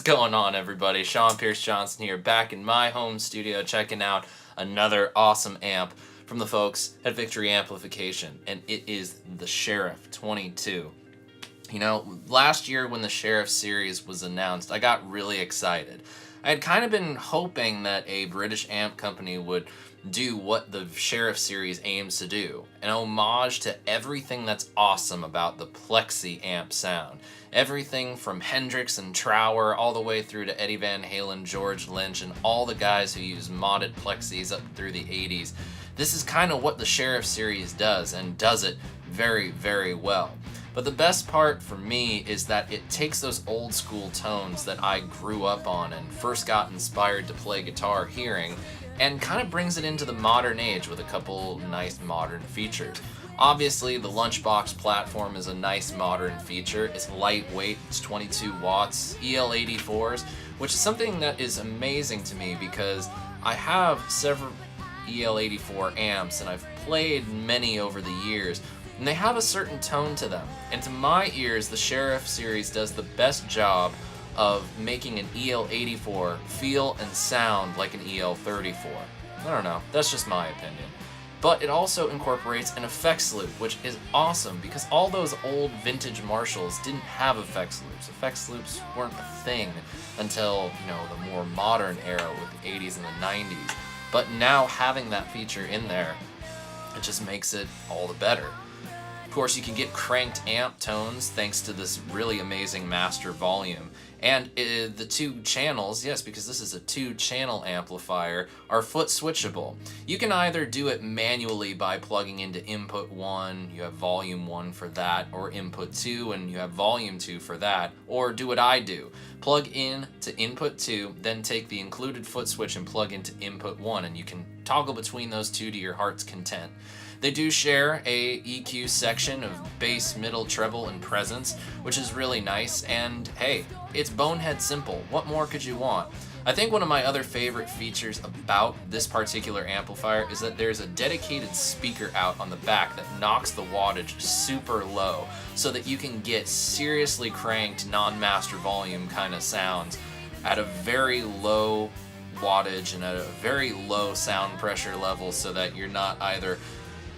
going on, everybody? Sean Pierce Johnson here, back in my home studio, checking out another awesome amp from the folks at Victory Amplification, and it is the Sheriff 22. You know, last year when the Sheriff series was announced, I got really excited. I had kind of been hoping that a British amp company would do what the Sheriff series aims to do, an homage to everything that's awesome about the Plexi amp sound. Everything from Hendrix and Trower all the way through to Eddie Van Halen, George Lynch, and all the guys who use modded Plexis up through the 80s. This is kind of what the Sheriff series does, and does it very, very well. But the best part for me is that it takes those old school tones that I grew up on and first got inspired to play guitar hearing, and kind of brings it into the modern age with a couple nice modern features. Obviously, the lunchbox platform is a nice modern feature. It's lightweight, it's 22 watts, EL84s, which is something that is amazing to me because I have several EL84 amps and I've played many over the years, and they have a certain tone to them. And to my ears, the Sheriff series does the best job of making an EL84 feel and sound like an EL34. I don't know, that's just my opinion. But it also incorporates an effects loop, which is awesome because all those old vintage Marshalls didn't have effects loops. Effects loops weren't a thing until, you know, the more modern era with the 80s and the 90s. But now having that feature in there, it just makes it all the better. Of course, you can get cranked amp tones thanks to this really amazing master volume. And the two channels, yes, because this is a 2-channel amplifier, are foot switchable. You can either do it manually by plugging into input 1, you have volume 1 for that, or input 2 and you have volume 2 for that, or do what I do. Plug in to input 2, then take the included foot switch and plug into input 1, and you can toggle between those two to your heart's content. They do share a EQ section of bass, middle, treble, and presence, which is really nice, and hey, it's bonehead simple. What more could you want? I think one of my other favorite features about this particular amplifier is that there's a dedicated speaker out on the back that knocks the wattage super low so that you can get seriously cranked non-master volume kind of sounds at a very low wattage and at a very low sound pressure level so that you're not either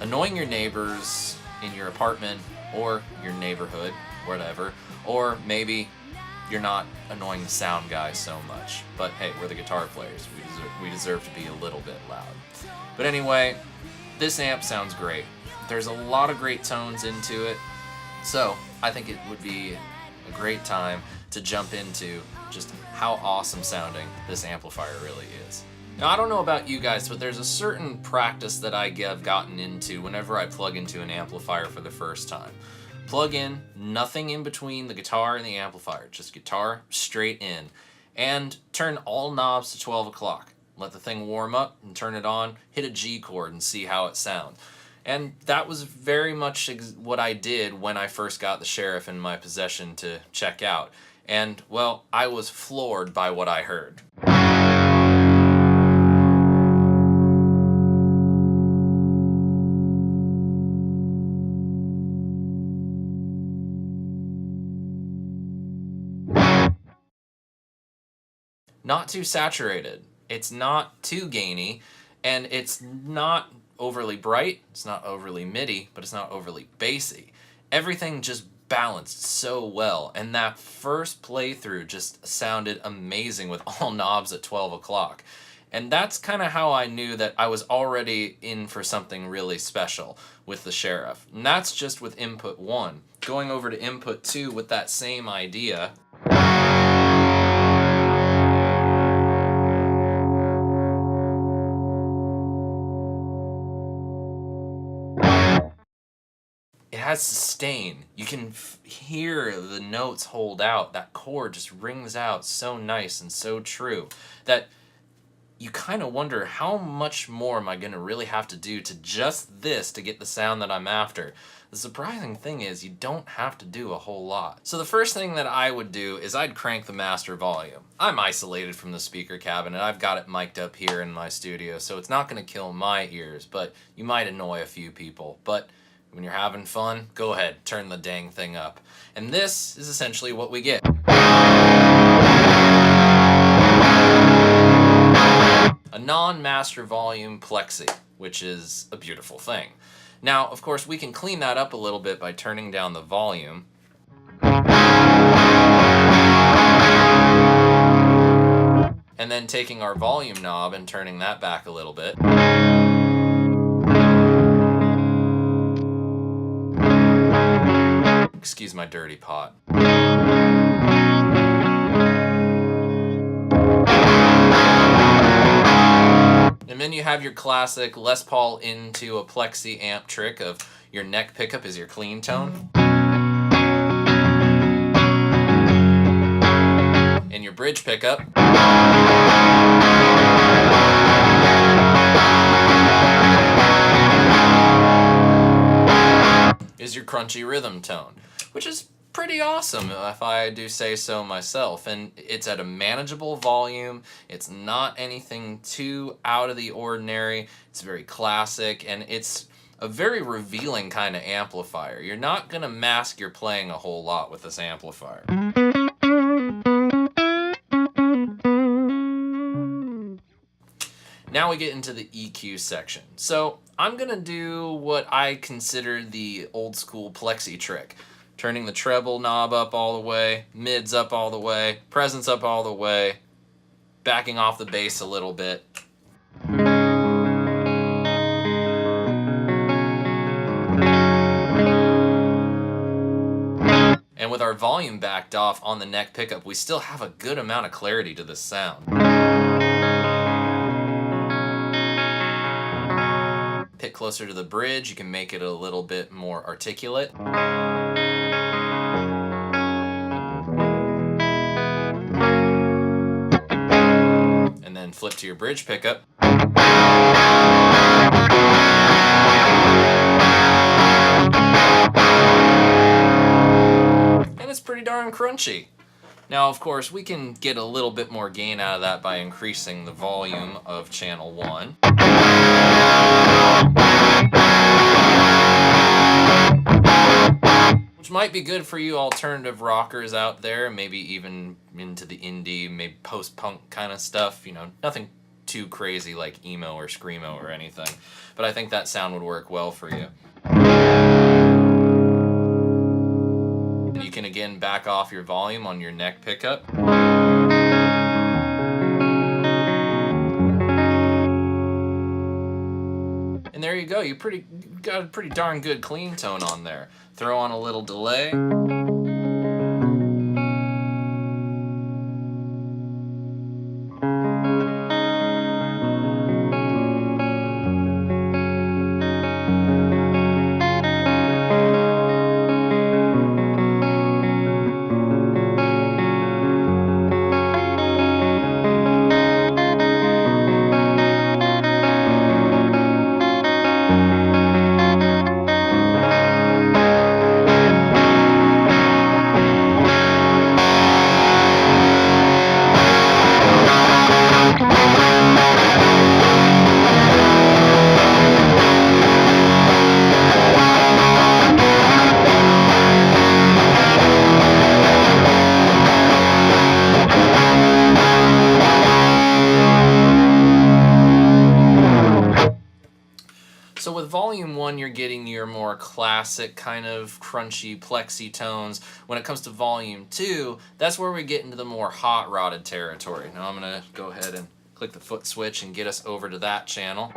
annoying your neighbors in your apartment or your neighborhood, whatever, or maybe you're not annoying the sound guy so much. But hey, we're the guitar players. We deserve to be a little bit loud. But anyway, this amp sounds great. There's a lot of great tones into it, so I think it would be a great time to jump into just how awesome sounding this amplifier really is. Now, I don't know about you guys, but there's a certain practice that I've gotten into whenever I plug into an amplifier for the first time. Plug in, nothing in between the guitar and the amplifier, just guitar straight in, and turn all knobs to 12 o'clock. Let the thing warm up and turn it on, hit a G chord and see how it sounds. And that was very much what I did when I first got the Sheriff in my possession to check out. And, well, I was floored by what I heard. Not too saturated, it's not too gainy, and it's not overly bright, it's not overly MIDI, but it's not overly bassy. Everything just balanced so well, and that first playthrough just sounded amazing with all knobs at 12 o'clock. And that's kind of how I knew that I was already in for something really special with the Sheriff. And that's just with input 1. Going over to input 2 with that same idea, it has sustain. You can hear the notes hold out. That chord just rings out so nice and so true that you kind of wonder how much more am I going to really have to do to just this to get the sound that I'm after. The surprising thing is you don't have to do a whole lot. So the first thing that I would do is I'd crank the master volume. I'm isolated from the speaker cabinet. I've got it mic'd up here in my studio, so it's not going to kill my ears, but you might annoy a few people. But when you're having fun, go ahead, turn the dang thing up. And this is essentially what we get. non-master volume Plexi, which is a beautiful thing. Now, of course, we can clean that up a little bit by turning down the volume. And then taking our volume knob and turning that back a little bit. Excuse my dirty pot. And then you have your classic Les Paul into a Plexi amp trick of your neck pickup is your clean tone. And your bridge pickup is your crunchy rhythm tone, which is pretty awesome if I do say so myself. And it's at a manageable volume. It's not anything too out of the ordinary. It's very classic, and it's a very revealing kind of amplifier. You're not gonna mask your playing a whole lot with this amplifier. Now we get into the EQ section. So I'm gonna do what I consider the old school Plexi trick. Turning the treble knob up all the way, mids up all the way, presence up all the way, backing off the bass a little bit. And with our volume backed off on the neck pickup, we still have a good amount of clarity to this sound. Pick closer to the bridge, you can make it a little bit more articulate. And then flip to your bridge pickup. And it's pretty darn crunchy. Now, of course, we can get a little bit more gain out of that by increasing the volume of channel 1. Which might be good for you alternative rockers out there, maybe even into the indie, maybe post-punk kind of stuff, you know, nothing too crazy like emo or screamo or anything. But I think that sound would work well for you. And you can again back off your volume on your neck pickup. And there you go, you got a pretty darn good clean tone on there. Throw on a little delay. So with volume 1, you're getting your more classic kind of crunchy Plexi tones. When it comes to volume 2, that's where we get into the more hot rodded territory. Now I'm gonna go ahead and click the foot switch and get us over to that channel.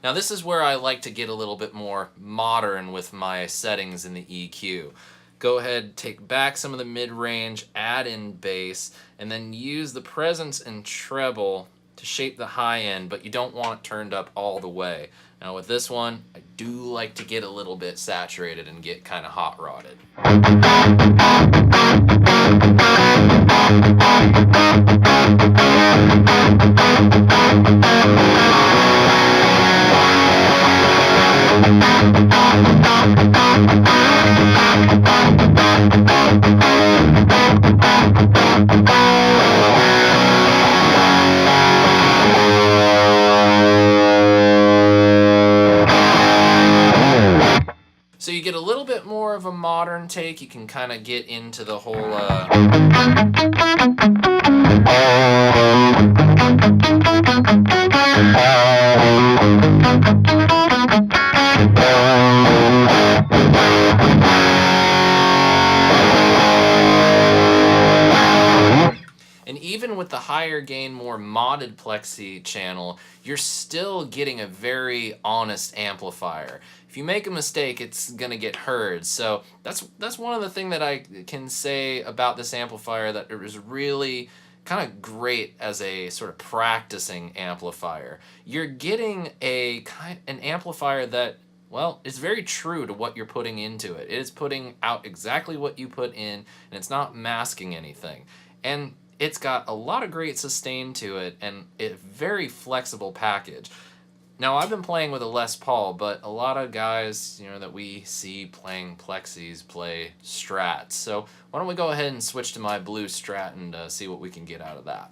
Now this is where I like to get a little bit more modern with my settings in the EQ. Go ahead, take back some of the mid-range, add in bass, and then use the presence and treble to shape the high end, but you don't want it turned up all the way. Now with this one, I do like to get a little bit saturated and get kind of hot rodded. So you get a little bit more of a modern take. You can kind of get into the whole and even with the higher gain, more modded Plexi channel, you're still getting a very honest amplifier. If you make a mistake, it's gonna get heard. So that's one of the things that I can say about this amplifier, that it was really kind of great as a sort of practicing amplifier. You're getting an amplifier that, well, it's very true to what you're putting into it. It is putting out exactly what you put in, and it's not masking anything. And it's got a lot of great sustain to it, and a very flexible package. Now, I've been playing with a Les Paul, but a lot of guys, that we see playing Plexis play Strats. So why don't we go ahead and switch to my blue Strat and see what we can get out of that.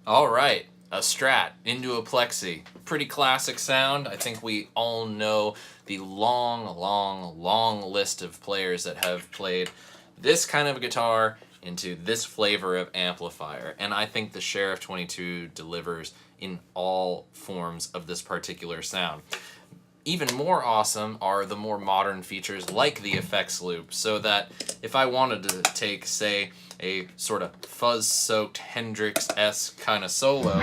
Alright, a Strat into a Plexi. Pretty classic sound. I think we all know the long list of players that have played this kind of a guitar into this flavor of amplifier. And I think the Sheriff 22 delivers in all forms of this particular sound. Even more awesome are the more modern features like the effects loop, so that if I wanted to take, say, a sort of fuzz-soaked Hendrix-esque kind of solo,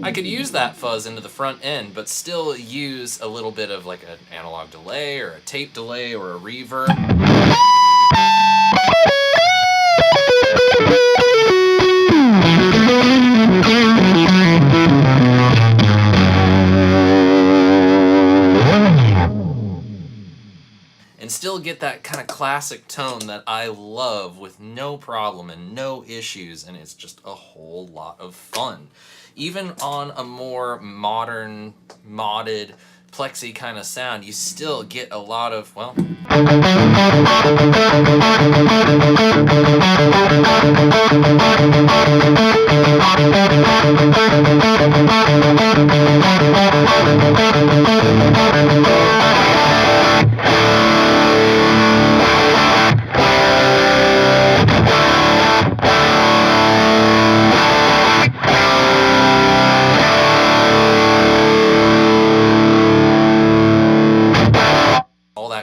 I could use that fuzz into the front end, but still use a little bit of like an analog delay or a tape delay or a reverb. And still get that kind of classic tone that I love with no problem and no issues, and it's just a whole lot of fun. Even on a more modern, modded Plexi kind of sound, you still get a lot of, well,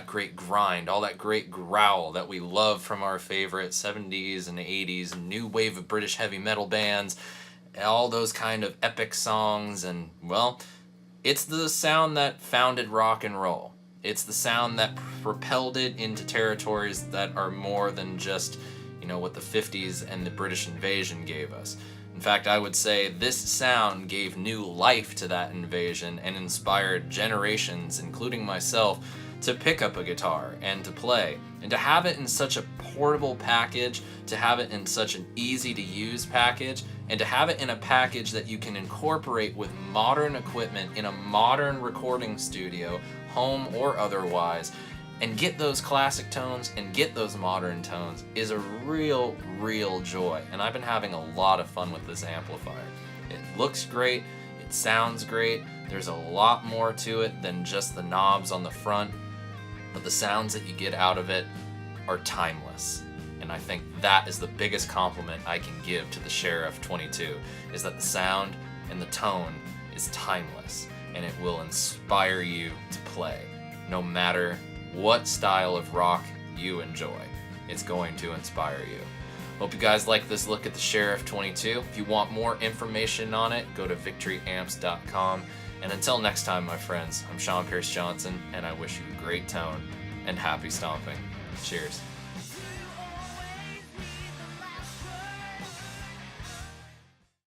great grind, all that great growl that we love from our favorite 70s and 80s new wave of British heavy metal bands, all those kind of epic songs. And well, it's the sound that founded rock and roll. It's the sound that propelled it into territories that are more than just, what the 50s and the British invasion gave us. In fact, I would say this sound gave new life to that invasion and inspired generations, including myself, to pick up a guitar and to play. And to have it in such a portable package, to have it in such an easy to use package, and to have it in a package that you can incorporate with modern equipment in a modern recording studio, home or otherwise, and get those classic tones and get those modern tones is a real joy. And I've been having a lot of fun with this amplifier. It looks great, it It sounds great. There's a lot more to it than just the knobs on the front, but the sounds that you get out of it are timeless. And I think that is the biggest compliment I can give to the Sheriff 22, is that the sound and the tone is timeless, and it will inspire you to play. No matter what style of rock you enjoy, it's going to inspire you. Hope you guys like this look at the Sheriff 22. If you want more information on it, go to victoryamps.com. And until next time, my friends, I'm Sean Pierce Johnson, and I wish you great tone and happy stomping. Cheers.